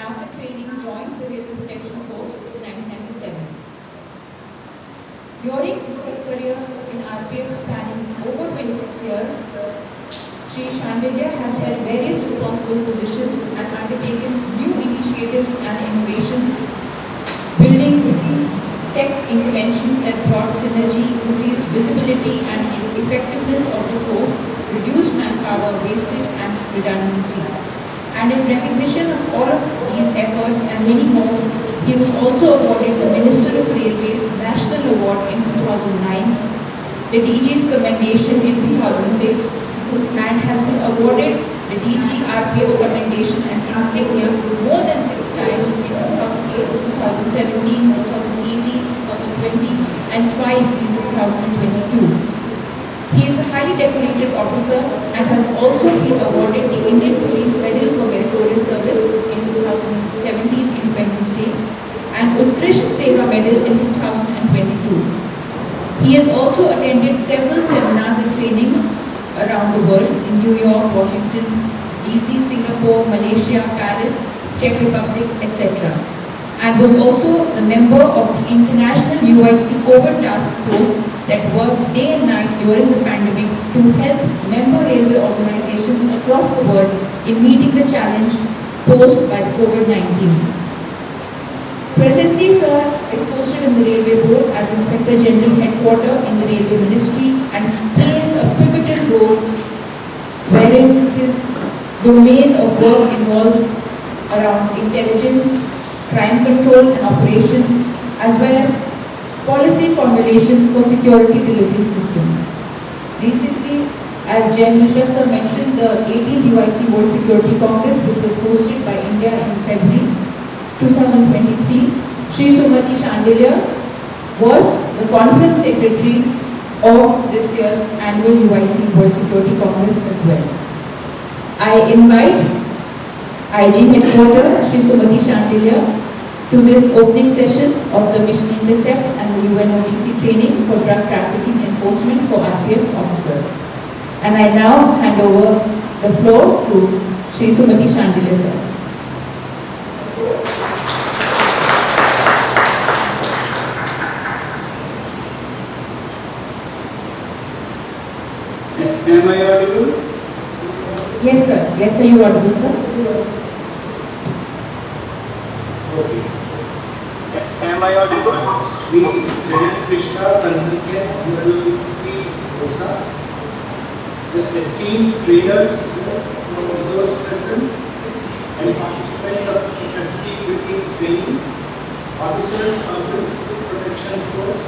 after training joined the Railway Protection Force in 1997. During her career in RPF spanning over 26 years, Shri Shandilya has held various responsible positions and undertaken new initiatives and innovations, building tech interventions that brought synergy, increased visibility and effectiveness of the force, reduced manpower wastage and redundancy. And in recognition of all of these efforts and many more, he was also awarded the Minister of Railways National Award in 2009, the DG's Commendation in 2006, and has been awarded the DG RPF's Commendation and Insignia more than 6 times in 2008, 2017, 2018, 2020, and twice in 2022. He is a highly decorated officer and has also been awarded the Indian Police Medal for Meritorious Service in 2017 Independence Day and Utkrishт Seva Medal in 2022. He has also attended several seminars and trainings around the world in New York, Washington, DC, Singapore, Malaysia, Paris, Czech Republic, etc. And was also a member of the International UIC COVID Task Force that worked day and night during the pandemic to help member railway organizations across the world in meeting the challenge posed by the COVID-19. Presently, Sir is posted in the Railway Board as Inspector General Headquarter in the Railway Ministry and plays a pivotal role wherein his domain of work involves around intelligence, crime control and operation, as well as policy formulation for security delivery systems. Recently, as Jai Mishra Sir mentioned, the 18th UIC World Security Congress, which was hosted by India in February 2023, Shri Sumati Shandilya was the conference secretary of this year's annual UIC World Security Congress as well. I invite IG Headquarter Shri Sumati Shandilya to this opening session of the Mission Intercept and the UNODC training for drug trafficking enforcement for RPF officers. And I now hand over the floor to Shri Sumati Shandilya sir. Am I audible? Yes sir. Yes sir, you are audible sir. Okay. Am I audible? Sri Jagan Krishna, consultant, UNODC, Osa. The esteemed trainers, resource persons, and participants of the FT-15 training, officers of the Protection Force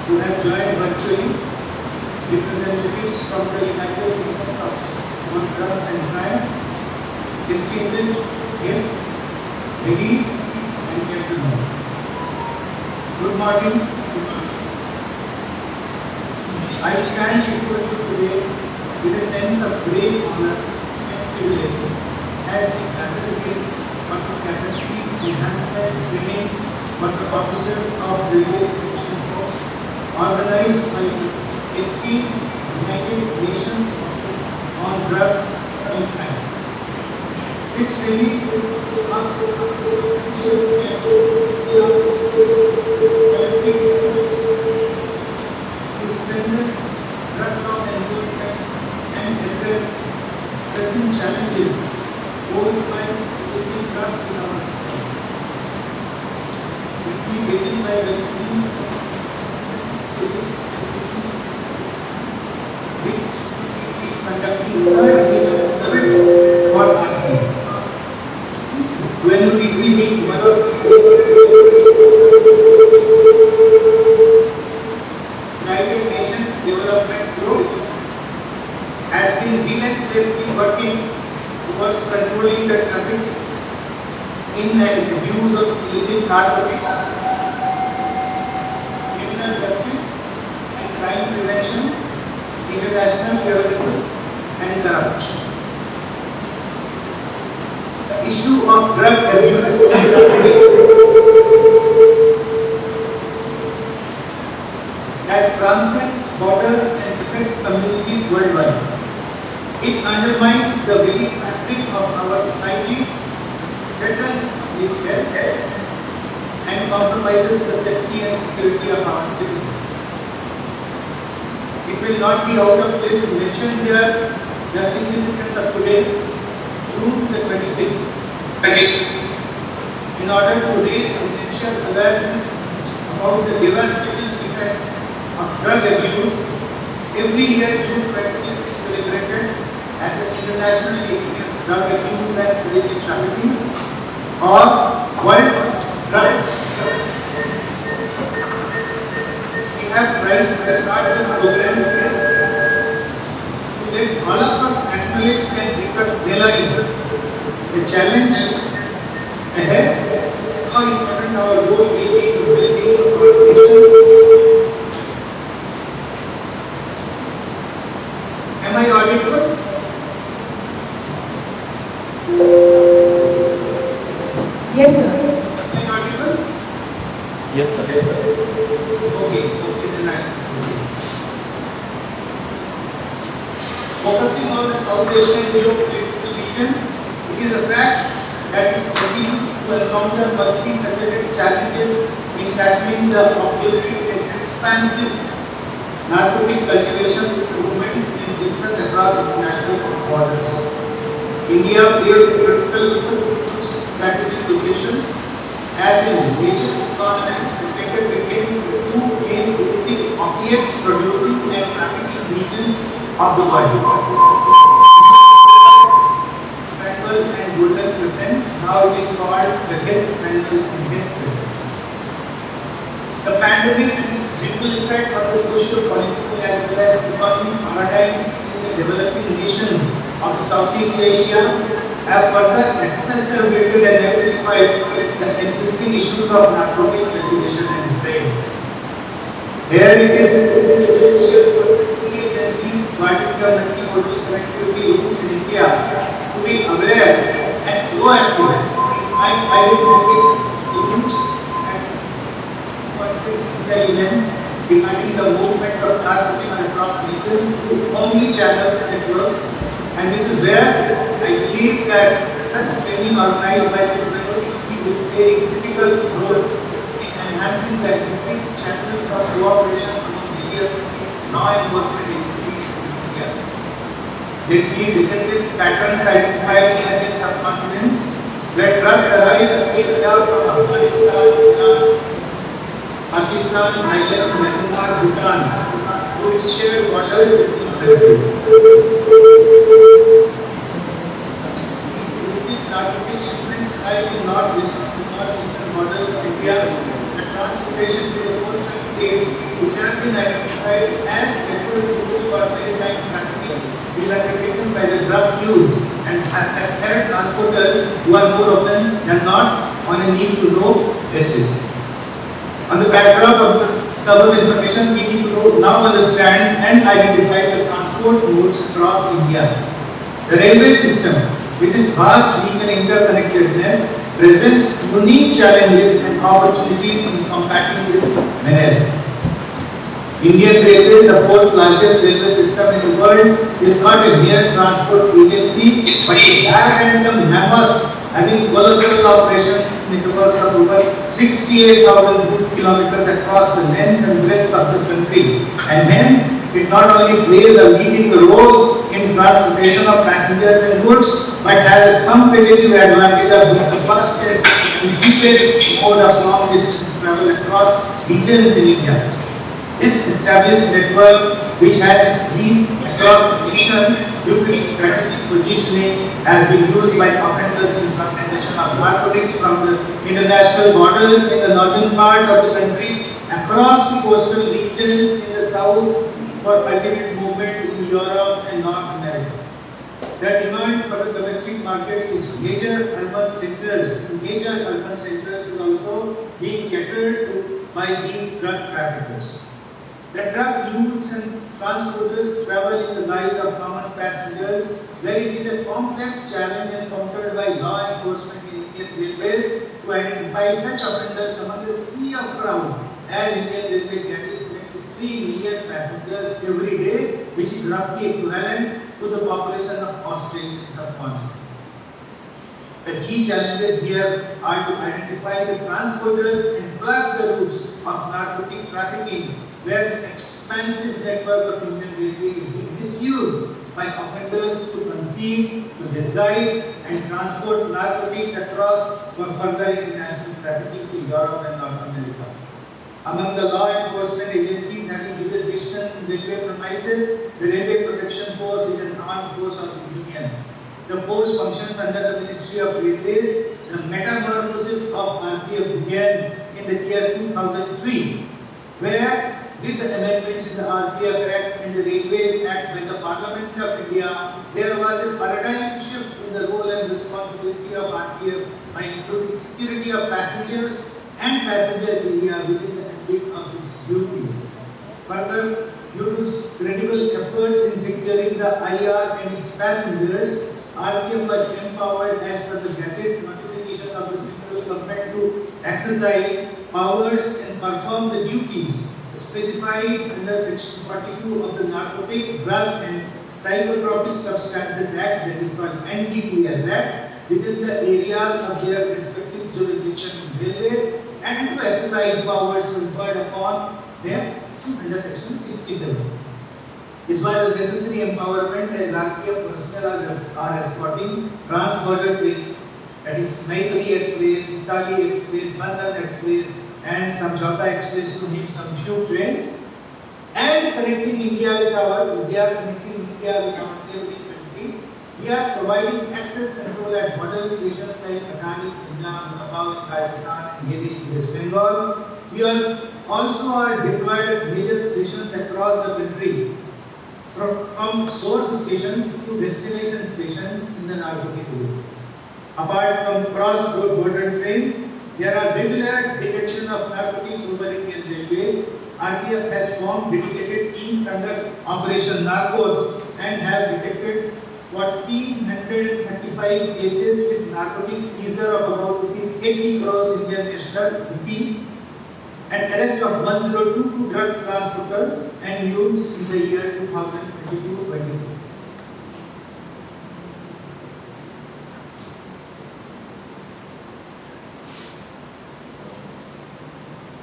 who have joined virtually, representatives from the United Nations on Drugs and Crime, distinguished guests, ladies and gentlemen. Good morning. I stand before you today with a sense of great honor and privilege as the advocate for the capacity enhancement training for the officers of the Railway Protection Force organized by the esteemed United Nations on Drugs and Crime. This training marks a crucial step to strengthen drug law enforcement and address present challenges posed by illicit drugs in our society. Let me begin by welcoming students conducting for RPF. UNODC being one of the United Nations Development Group has been relentlessly working towards controlling the traffic in and abuse of illicit narcotics, criminal justice and crime prevention, international terrorism and corruption. The issue of drug abuse that transcends borders and affects communities worldwide. It undermines the very fabric of our society, threatens public health and compromises the safety and security of our citizens. It will not be out of place to mention here the significance of today, June the 26th. In order to raise essential awareness about the devastating effects of drug abuse, every year June 26th is celebrated as the International Day Against Drug Abuse and Illicit Trafficking or World Drug. We have tried to start the program to let all of us acknowledge and realize the challenge ahead, how important our role will be in building our nation. Am I audible? Yes, sir. Am I audible? Yes, sir. Okay, then I focusing on the South Asian geopolitical region, it is a fact that it continues to encounter multifaceted challenges in tackling the obviously expansive narcotic cultivation movement in business across international borders. India plays a critical strategic location as a major economy located between the two main illicit opiates producing and trafficking regions of the world. Bengal and Golden Crescent, now it is called the Death Bengal and Death Crescent. The pandemic and its ripple effect on the social, political as well as economic paradigms in the developing nations of Southeast Asia have further exacerbated and amplified the existing issues of narcotic cultivation and trade. Here it is essential for key agencies guarding the multimodal connectivity routes in India to be aware and proactive in identifying the routes and intelligence regarding the movement of narcotics across regions through omni-channels networks. And this is where I believe that such training organized by the UNODC will play a critical role in enhancing the distinct channels of cooperation among various law enforcement agencies in India. Let me begin with patterns identified in Indian subcontinents where drugs arrive in India from Afghanistan, Iran, Pakistan, Thailand, Myanmar, Bhutan, which share borders with these countries. These illicit narcotic shipments arrive in northeastern borders of India. The transportation to the coastal states, which have been identified as preferred routes for maritime trafficking, is undertaken by the drug mules and air transporters who are more often than not on a need-to-know basis. On the backdrop of the above information, we need to now understand and identify the transport modes across India. The railway system, with its vast reach and interconnectedness, presents unique challenges and opportunities in combating this menace. Indian Railway, the fourth largest railway system in the world, is not a mere transport agency but a gigantic mammoth having colossal operations networks of over 68,000 kilometers across the length and breadth of the country, and hence it not only plays a leading role in transportation of passengers and goods but has a competitive advantage of being the fastest and cheapest mode of long distance travel across regions in India. This established network, which has its reach across the nation due to its strategic positioning, has been used by offenders in transportation of narcotics from the international borders in the northern part of the country across the coastal regions in the south for ultimate movement in Europe and North America. The demand for the domestic markets is major urban centers. Major urban centers is also being catered to by these drug traffickers. The drug mules and transporters travel in the guise of common passengers, where it is a complex challenge encountered by law enforcement in Indian Railways to identify such offenders among the sea of crowd, as Indian Railway carries 23 million passengers every day, which is roughly equivalent to the population of Australian subcontinent. The key challenges here are to identify the transporters and plug the routes of narcotic trafficking, where the expansive network of Indian Railway is being misused by offenders to conceal, to disguise and transport narcotics across for further international trafficking to Europe and North America. Among the law enforcement agencies having jurisdiction in railway premises, the Railway Protection Force is an armed force of the Union. The force functions under the Ministry of Railways. The metamorphosis of RPF began in the year 2003, where with the amendments in the RPF Act and the Railways Act by the Parliament of India, there was a paradigm shift in the role and responsibility of RPF by including security of passengers and passenger area within the ambit of its duties. Further, due to credible efforts in securing the IR and its passengers, RPF was empowered as per the Gazette notification of the central government to exercise powers and perform the duties specified under Section 42 of the Narcotic, Drug and Psychotropic Substances Act, that is called NDPS Act, within the area of their respective jurisdiction railways, and to exercise powers conferred upon them under Section 67. This was a necessary empowerment as RPF personnel are escorting trans-border trains, that is Maitri Express, Itali Express, Bandhan Express and Samjhauta Express, to name some few trains, and connecting India with our neighboring countries. We are providing access control at border stations like Adani, Punjab, Lucknow in Rajasthan, and Delhi in West Bengal. We are deployed at major stations across the country, from source stations to destination stations in the narcotic route. Apart from cross-border trains, there are regular detection of narcotics over Indian railways. RPF has formed dedicated teams under Operation Narcos and have detected 1,435 cases with narcotics seizure of about ₹80 crores Indian national rupee and arrest of 1,022 drug transporters and mules in the year 2022-23.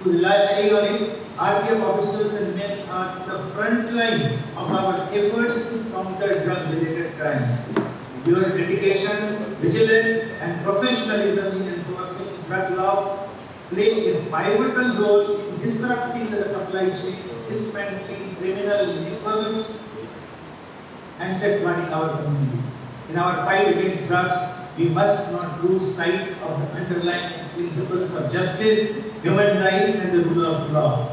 To rely on it, RPF officers and men are the front line of our efforts to counter drug-related crimes. Your dedication, vigilance, and professionalism in enforcing drug law play a pivotal role in disrupting the supply chains, dismantling criminal networks, and safeguarding our community. In our fight against drugs, we must not lose sight of the underlying principles of justice, human rights, and the rule of law.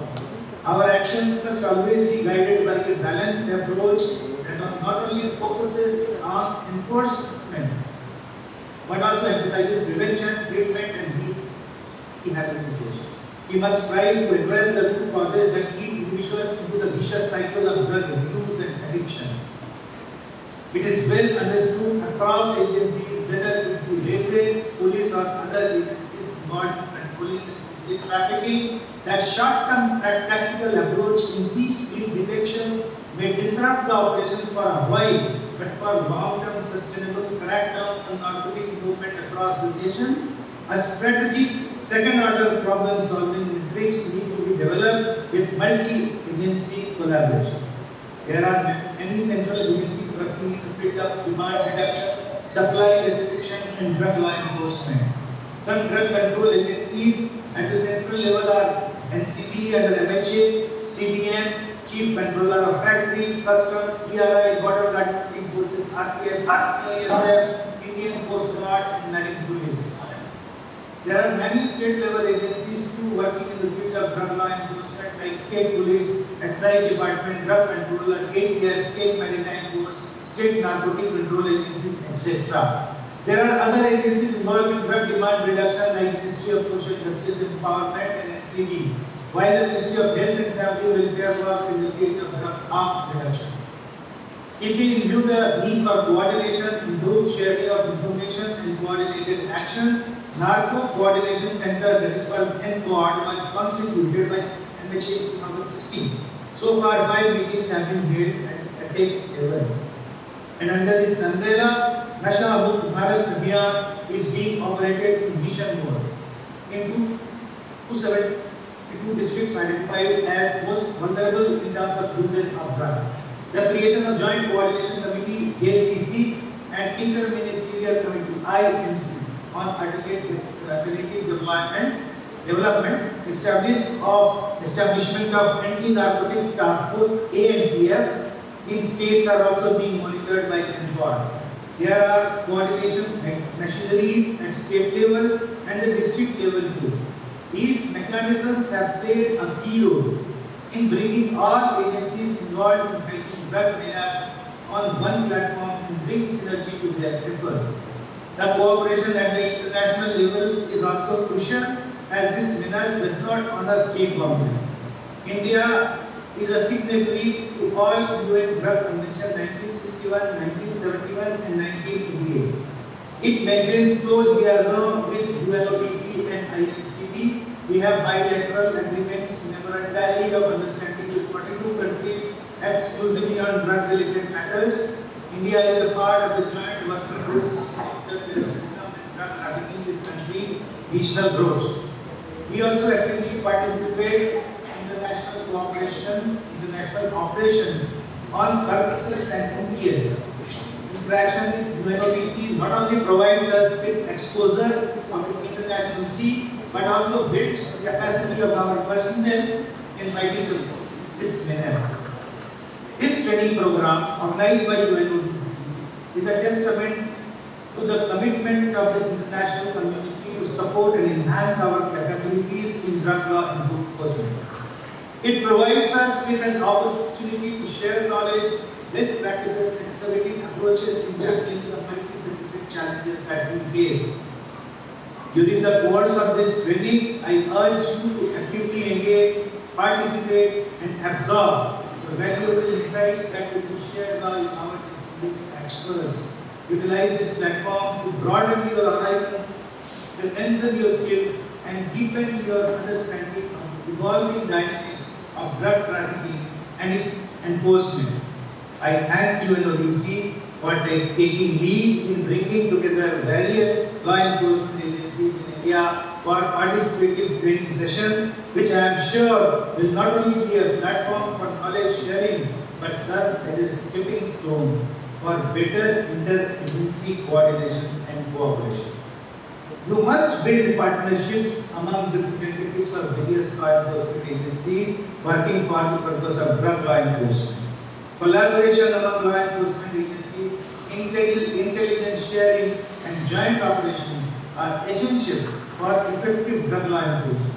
Our actions must always be guided by a balanced approach that not only focuses on enforcement, but also emphasizes prevention, treatment, and rehabilitation. We must strive to address the root causes that lead individuals into the vicious cycle of drug abuse and addiction. It is well understood across agencies, whether it be railways, police, or other agencies involved in controlling the trafficking, that short-term tactical approach in these field detections may disrupt the operations for a while, but for long-term sustainable crackdown on narcotic movement across the nation, a strategic second-order problem-solving matrix need to be developed with multi-agency collaboration. There are many central agencies working in the field of demand reduction, supply restriction, and drug law enforcement. Some drug control agencies at the central level are NCB under MHA, CBN, Chief Controller of Factories, Customs, ERI, Border Guard Forces, RPF, CISF, Indian Coast Guard, and Marine Police. There are many state-level agencies too working in the field of drug law enforcement, like State Police, Excise Department, Drug Controller, ATS, State Maritime Boards, State Narcotic Control Agencies, etc. There are other agencies involved in drug demand reduction, like Ministry of Social Justice and Empowerment and NCD, while the Ministry of Health and Family Welfare works in the field of drug harm reduction. Keeping in view the need for coordination, improved sharing of information, and coordinated action, Narco Coordination Center, that is called NCORD, was constituted by MHA in 2016. So far, 5 meetings have been held at apex level. And under this umbrella, Nasha Mukt Bharat Abhiyan is being operated in mission mode in 272 districts identified as most vulnerable in terms of usage of drugs. The creation of Joint Coordination Committee (JCC) and Interministerial Committee (IMC) on alternative development, establishment of anti-narcotics task force (ANPF) in states are also being monitored by CONCORD. There are coordination machineries at state level and the district level too. These mechanisms have played a key role in bringing all agencies involved in fighting drug menace on one platform and bring synergy to their efforts. The cooperation at the international level is also crucial as this menace does not honor state boundaries. India is a signatory to all UN Drug Convention 1961, 1971 and 1988. It maintains close liaison with UNODC and INCB. We have bilateral agreements, memoranda of understanding with 42 countries exclusively on drug-related matters. India is a part of the joint working group on terrorism and drug trafficking with countries' regional groups. We also actively participate in international operations on purposes and MPS. Interaction with UNODC not only provides us with exposure of the international scene, but also builds the capacity of our personnel in fighting this menace. This training program, organized by UNODC, is a testament to the commitment of the international community to support and enhance our capabilities in drug law enforcement. It provides us with an opportunity to share knowledge, best practices, and innovative approaches in tackling the multifaceted challenges that we face. During the course of this training, I urge you to actively engage, participate, and absorb the valuable insights that will be shared by our distinguished experts. Utilize this platform to broaden your horizons, strengthen your skills, and deepen your understanding of the evolving dynamics of drug trafficking and its enforcement. I thank UNODC for taking lead in bringing together various law enforcement agencies in India for participative training sessions, which I am sure will not only be a platform for knowledge sharing, but serve as a stepping stone for better inter-agency coordination and cooperation. You must build partnerships among representatives of various law enforcement agencies working for the purpose of drug law enforcement. Collaboration among law enforcement agencies, intelligence sharing, and joint operations are essential for effective drug law enforcement.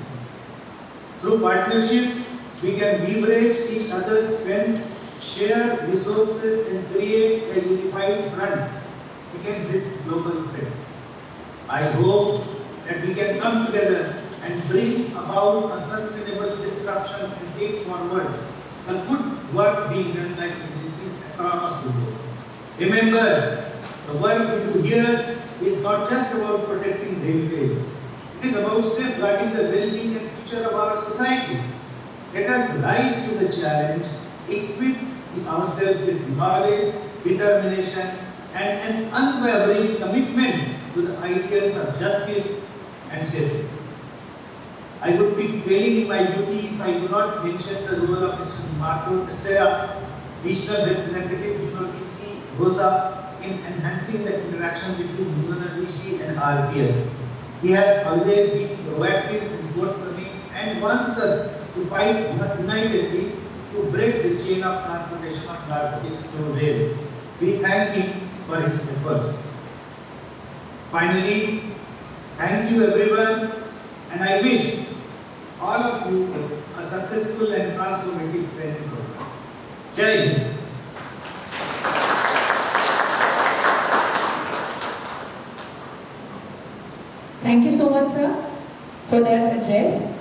Through partnerships, we can leverage each other's strengths, share resources, and create a unified front against this global threat. I hope that we can come together and bring about a sustainable disruption and take forward the good work being done by agencies across the world. Remember, the work we do here is not just about protecting railways. It is about safeguarding the well-being and future of our society. Let us rise to the challenge, equip ourselves with knowledge, determination, and an unwavering commitment to the ideals of justice and safety. I would be failing in my duty if I do not mention the role of Mr. Marco Tessera, Regional Representative UNODC, Rosa, in enhancing the interaction between UNODC and RPL. He has always been proactive and forthcoming and wants us to fight unitedly to break the chain of transportation of narcotics through rail. We thank him for his efforts. Finally, thank you everyone, and I wish all of you a successful and transformative training program. Jai Hind. Thank you so much, sir, for that address.